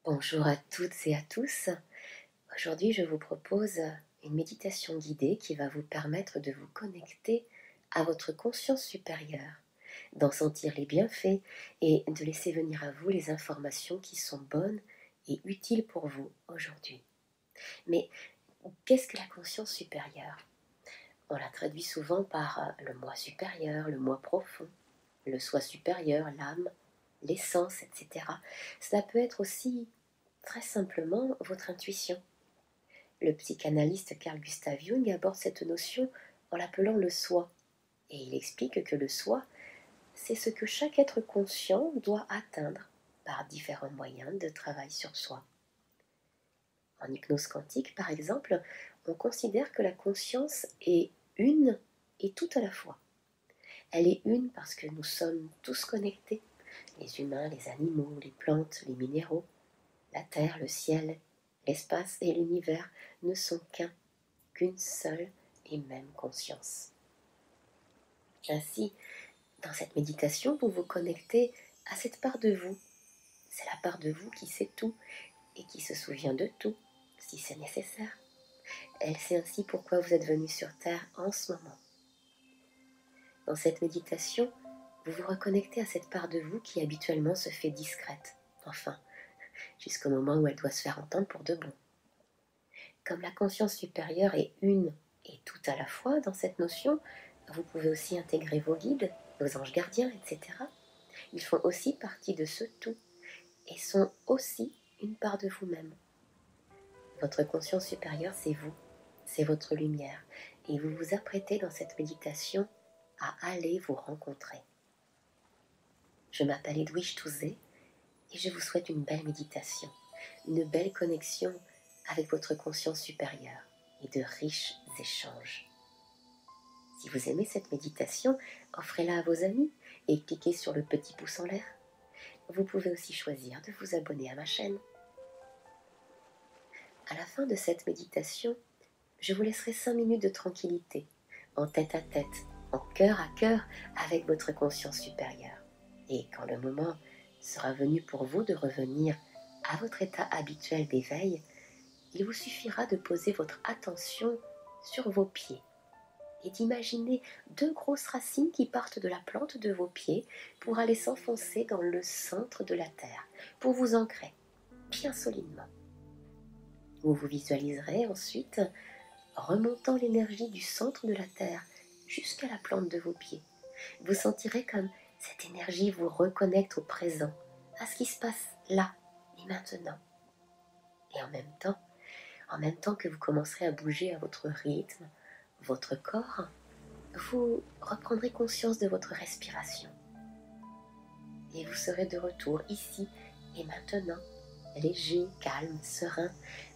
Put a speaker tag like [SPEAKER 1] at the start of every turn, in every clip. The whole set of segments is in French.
[SPEAKER 1] Bonjour à toutes et à tous. Aujourd'hui, je vous propose une méditation guidée qui va vous permettre de vous connecter à votre conscience supérieure, d'en sentir les bienfaits et de laisser venir à vous les informations qui sont bonnes et utiles pour vous aujourd'hui. Mais qu'est-ce que la conscience supérieure? On la traduit souvent par le moi supérieur, le moi profond, le soi supérieur, l'âme, l'essence, etc. Cela peut être aussi très simplement votre intuition. Le psychanalyste Carl Gustav Jung aborde cette notion en l'appelant le soi, et il explique que le soi, c'est ce que chaque être conscient doit atteindre par différents moyens de travail sur soi. En hypnose quantique, par exemple, on considère que la conscience est une et tout à la fois. Elle est une parce que nous sommes tous connectés, les humains, les animaux, les plantes, les minéraux. La terre, le ciel, l'espace et l'univers ne sont qu'une seule et même conscience. Ainsi, dans cette méditation, vous vous connectez à cette part de vous. C'est la part de vous qui sait tout et qui se souvient de tout, si c'est nécessaire. Elle sait ainsi pourquoi vous êtes venu sur Terre en ce moment. Dans cette méditation, vous vous reconnectez à cette part de vous qui habituellement se fait discrète, enfin, jusqu'au moment où elle doit se faire entendre pour de bon. Comme la conscience supérieure est une et tout à la fois dans cette notion, vous pouvez aussi intégrer vos guides, vos anges gardiens, etc. Ils font aussi partie de ce tout et sont aussi une part de vous-même. Votre conscience supérieure, c'est vous, c'est votre lumière, et vous vous apprêtez dans cette méditation à aller vous rencontrer. Je m'appelle Edwige Touzé et je vous souhaite une belle méditation, une belle connexion avec votre conscience supérieure et de riches échanges. Si vous aimez cette méditation, offrez-la à vos amis et cliquez sur le petit pouce en l'air. Vous pouvez aussi choisir de vous abonner à ma chaîne. À la fin de cette méditation, je vous laisserai 5 minutes de tranquillité, en tête à tête, en cœur à cœur avec votre conscience supérieure. Et quand le moment sera venu pour vous de revenir à votre état habituel d'éveil, il vous suffira de poser votre attention sur vos pieds et d'imaginer 2 grosses racines qui partent de la plante de vos pieds pour aller s'enfoncer dans le centre de la terre, pour vous ancrer bien solidement. Vous vous visualiserez ensuite remontant l'énergie du centre de la terre jusqu'à la plante de vos pieds. Vous sentirez comme cette énergie vous reconnecte au présent, à ce qui se passe là et maintenant. Et en même temps que vous commencerez à bouger à votre rythme, votre corps, vous reprendrez conscience de votre respiration. Et vous serez de retour ici et maintenant, léger, calme, serein,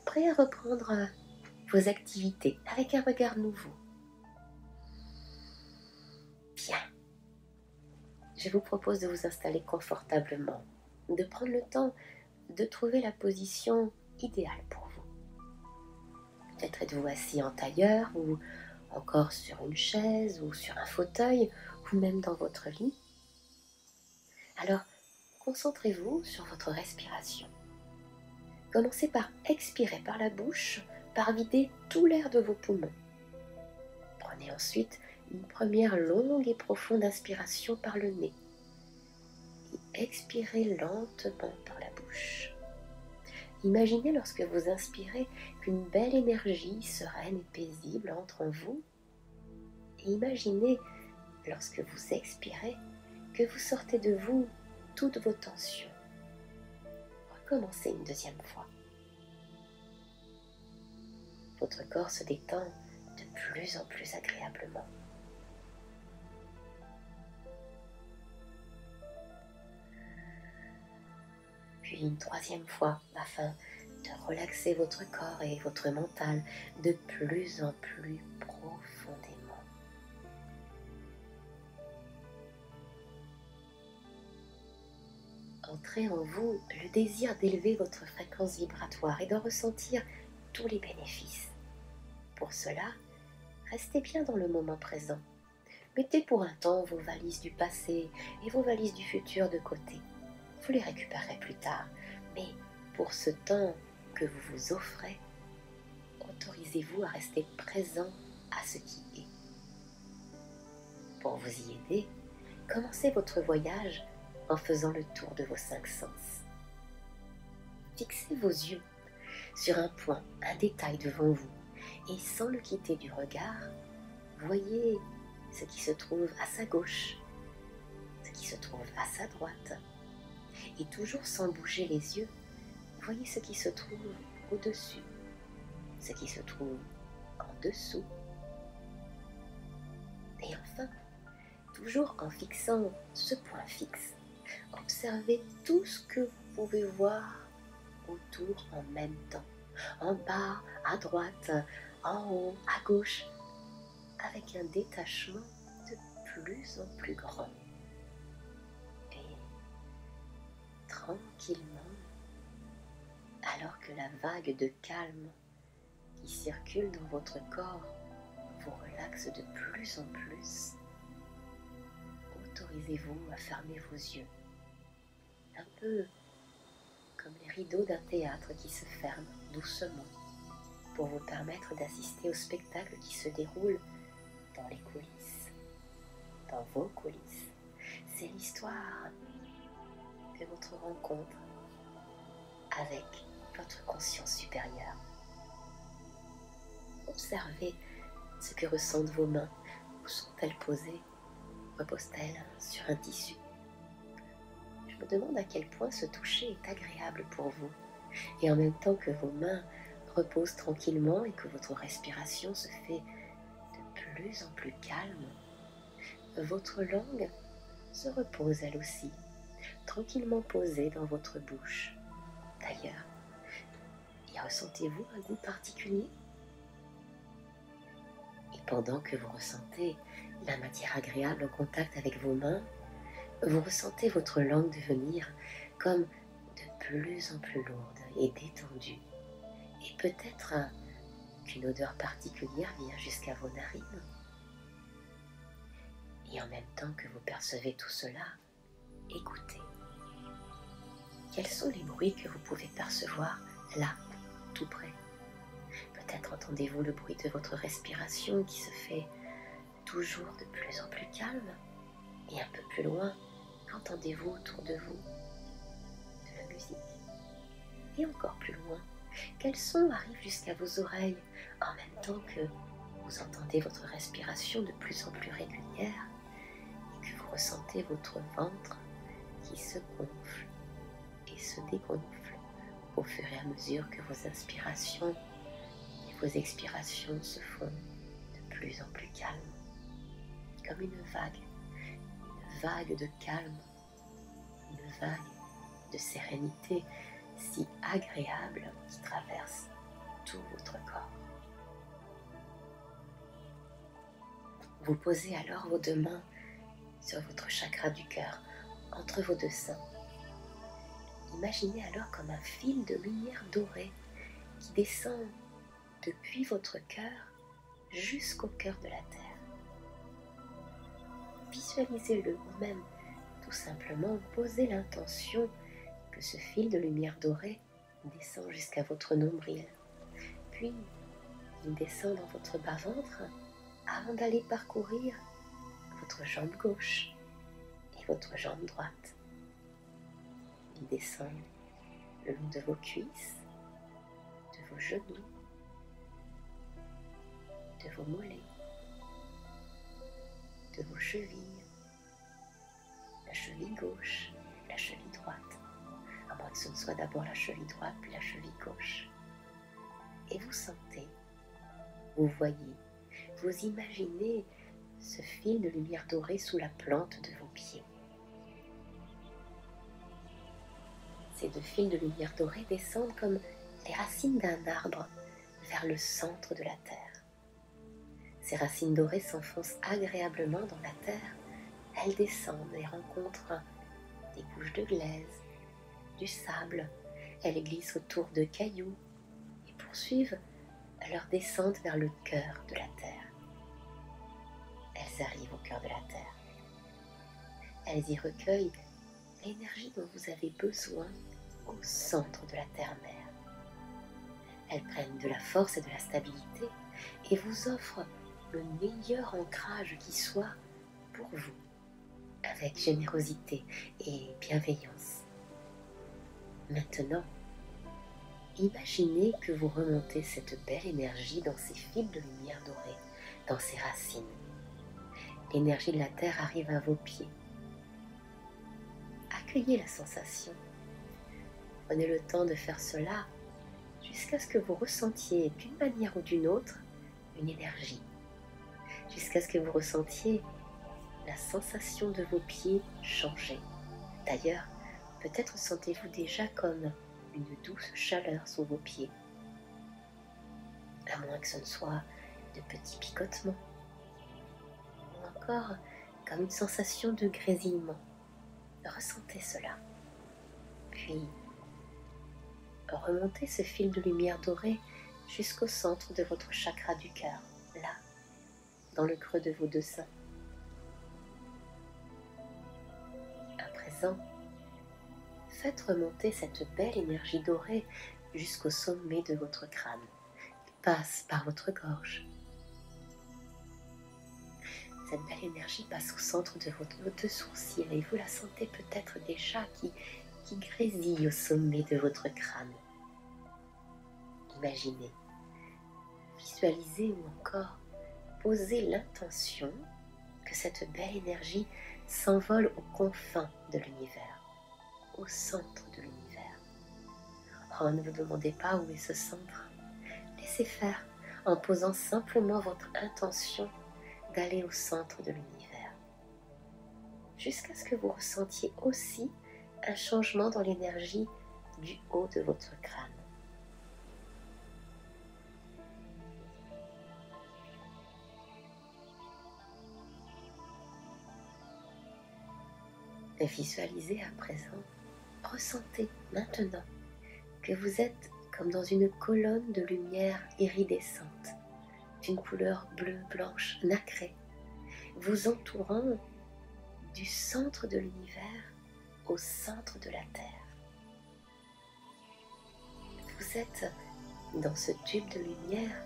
[SPEAKER 1] prêt à reprendre vos activités avec un regard nouveau. Bien. Je vous propose de vous installer confortablement, de prendre le temps de trouver la position idéale pour vous. Peut-être êtes-vous assis en tailleur ou encore sur une chaise ou sur un fauteuil ou même dans votre lit. Alors, concentrez-vous sur votre respiration. Commencez par expirer par la bouche, par vider tout l'air de vos poumons. Prenez ensuite une première longue et profonde inspiration par le nez. Et expirez lentement par la bouche. Imaginez lorsque vous inspirez qu'une belle énergie sereine et paisible entre en vous. Et imaginez lorsque vous expirez que vous sortez de vous toutes vos tensions. Recommencez une deuxième fois. Votre corps se détend de plus en plus agréablement. Puis une troisième fois afin de relaxer votre corps et votre mental de plus en plus profondément. Entrez en vous le désir d'élever votre fréquence vibratoire et d'en ressentir tous les bénéfices. Pour cela, restez bien dans le moment présent. Mettez pour un temps vos valises du passé et vos valises du futur de côté. Vous les récupérerez plus tard, mais pour ce temps que vous vous offrez, autorisez-vous à rester présent à ce qui est. Pour vous y aider, commencez votre voyage en faisant le tour de vos 5 sens. Fixez vos yeux sur un point, un détail devant vous, et sans le quitter du regard, voyez ce qui se trouve à sa gauche, ce qui se trouve à sa droite, et toujours sans bouger les yeux, voyez ce qui se trouve au-dessus, ce qui se trouve en dessous, et enfin, toujours en fixant ce point fixe, observez tout ce que vous pouvez voir autour en même temps, en bas, à droite, en haut, à gauche, avec un détachement de plus en plus grand. Et tranquillement, alors que la vague de calme qui circule dans votre corps vous relaxe de plus en plus, autorisez-vous à fermer vos yeux, un peu comme les rideaux d'un théâtre qui se ferment doucement pour vous permettre d'assister au spectacle qui se déroule dans les coulisses, dans vos coulisses. C'est l'histoire de votre rencontre avec votre conscience supérieure. Observez ce que ressentent vos mains. Où sont-elles posées? Reposent-elles sur un tissu? Je me demande à quel point ce toucher est agréable pour vous. Et en même temps que vos mains reposent tranquillement et que votre respiration se fait de plus en plus calme, votre langue se repose elle aussi, tranquillement posée dans votre bouche. D'ailleurs, y ressentez-vous un goût particulier? Et pendant que vous ressentez la matière agréable en contact avec vos mains, vous ressentez votre langue devenir comme de plus en plus lourde et détendue. Et peut-être qu'une odeur particulière vient jusqu'à vos narines. Et en même temps que vous percevez tout cela, écoutez. Quels sont les bruits que vous pouvez percevoir là, tout près? Peut-être entendez-vous le bruit de votre respiration qui se fait toujours de plus en plus calme. Et un peu plus loin, qu'entendez-vous autour de vous? De la musique. Et encore plus loin, quels sons arrivent jusqu'à vos oreilles en même temps que vous entendez votre respiration de plus en plus régulière et que vous ressentez votre ventre qui se gonfle et se dégonfle au fur et à mesure que vos inspirations et vos expirations se font de plus en plus calmes, comme une vague de calme, une vague de sérénité si agréable qui traverse tout votre corps. Vous posez alors vos deux mains sur votre chakra du cœur, entre vos deux seins. Imaginez alors comme un fil de lumière dorée qui descend depuis votre cœur jusqu'au cœur de la terre. Visualisez-le ou même tout simplement posez l'intention que ce fil de lumière dorée descend jusqu'à votre nombril. Puis, il descend dans votre bas-ventre avant d'aller parcourir votre jambe gauche et votre jambe droite. Il descend le long de vos cuisses, de vos genoux, de vos mollets, de vos chevilles, la cheville gauche, la cheville droite, à moins que ce ne soit d'abord la cheville droite puis la cheville gauche. Et vous sentez, vous voyez, vous imaginez ce fil de lumière dorée sous la plante de vos pieds. Ces deux fils de lumière dorée descendent comme les racines d'un arbre vers le centre de la terre. Ces racines dorées s'enfoncent agréablement dans la terre. Elles descendent et rencontrent des couches de glaise, du sable. Elles glissent autour de cailloux et poursuivent leur descente vers le cœur de la terre. Elles arrivent au cœur de la terre. Elles y recueillent l'énergie dont vous avez besoin au centre de la terre-mère. Elles prennent de la force et de la stabilité et vous offrent le meilleur ancrage qui soit pour vous, avec générosité et bienveillance. Maintenant, imaginez que vous remontez cette belle énergie dans ces fils de lumière dorée, dans ses racines. L'énergie de la terre arrive à vos pieds. Accueillez la sensation. Prenez le temps de faire cela jusqu'à ce que vous ressentiez d'une manière ou d'une autre une énergie. Jusqu'à ce que vous ressentiez la sensation de vos pieds changer. D'ailleurs, peut-être sentez-vous déjà comme une douce chaleur sous vos pieds, à moins que ce ne soit de petits picotements, ou encore comme une sensation de grésillement. Ressentez cela. Puis, remontez ce fil de lumière dorée jusqu'au centre de votre chakra du cœur, là, dans le creux de vos deux seins. À présent, faites remonter cette belle énergie dorée jusqu'au sommet de votre crâne, qui passe par votre gorge. Cette belle énergie passe au centre de vos deux sourcils et vous la sentez peut-être déjà qui grésille au sommet de votre crâne. Imaginez, visualisez ou encore posez l'intention que cette belle énergie s'envole aux confins de l'univers, au centre de l'univers. Oh, ne vous demandez pas où est ce centre. Laissez faire en posant simplement votre intention d'aller au centre de l'univers, jusqu'à ce que vous ressentiez aussi un changement dans l'énergie du haut de votre crâne. Et visualisez à présent, ressentez maintenant que vous êtes comme dans une colonne de lumière iridescente, d'une couleur bleue, blanche, nacrée, vous entourant du centre de l'univers au centre de la Terre. Vous êtes dans ce tube de lumière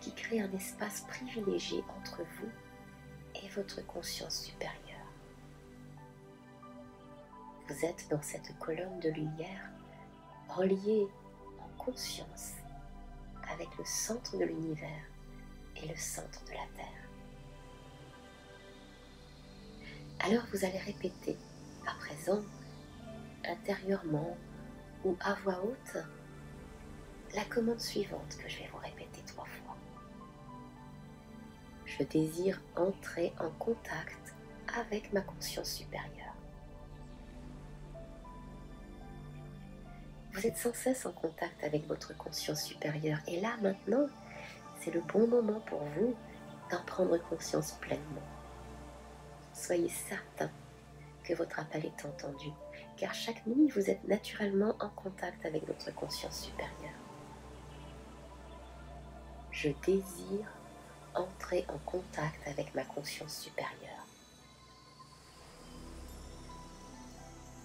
[SPEAKER 1] qui crée un espace privilégié entre vous et votre conscience supérieure. Vous êtes dans cette colonne de lumière reliée en conscience avec le centre de l'univers et le centre de la Terre. Alors vous allez répéter à présent, intérieurement ou à voix haute, la commande suivante que je vais vous répéter 3 fois. Je désire entrer en contact avec ma conscience supérieure. Vous êtes sans cesse en contact avec votre conscience supérieure et là maintenant, c'est le bon moment pour vous d'en prendre conscience pleinement. Soyez certain que votre appel est entendu, car chaque nuit vous êtes naturellement en contact avec votre conscience supérieure. Je désire entrer en contact avec ma conscience supérieure.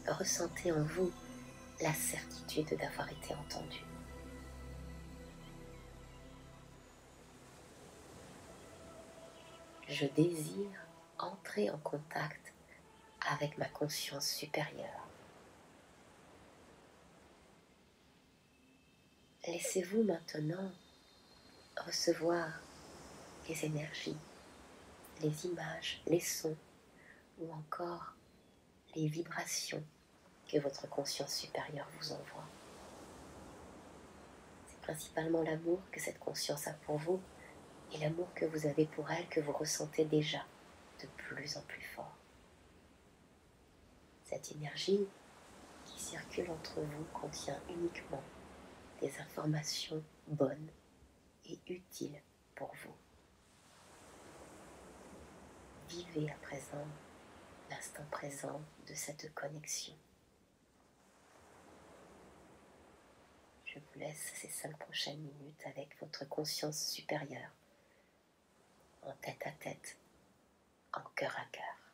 [SPEAKER 1] Ressentez en vous la certitude d'avoir été entendu. Je désire entrer en contact avec ma conscience supérieure. Laissez-vous maintenant recevoir les énergies, les images, les sons ou encore les vibrations que votre conscience supérieure vous envoie. C'est principalement l'amour que cette conscience a pour vous et l'amour que vous avez pour elle que vous ressentez déjà de plus en plus fort. Cette énergie qui circule entre vous contient uniquement des informations bonnes et utiles pour vous. Vivez à présent l'instant présent de cette connexion. Je vous laisse ces 5 prochaines minutes avec votre conscience supérieure, en tête à tête, en cœur à cœur.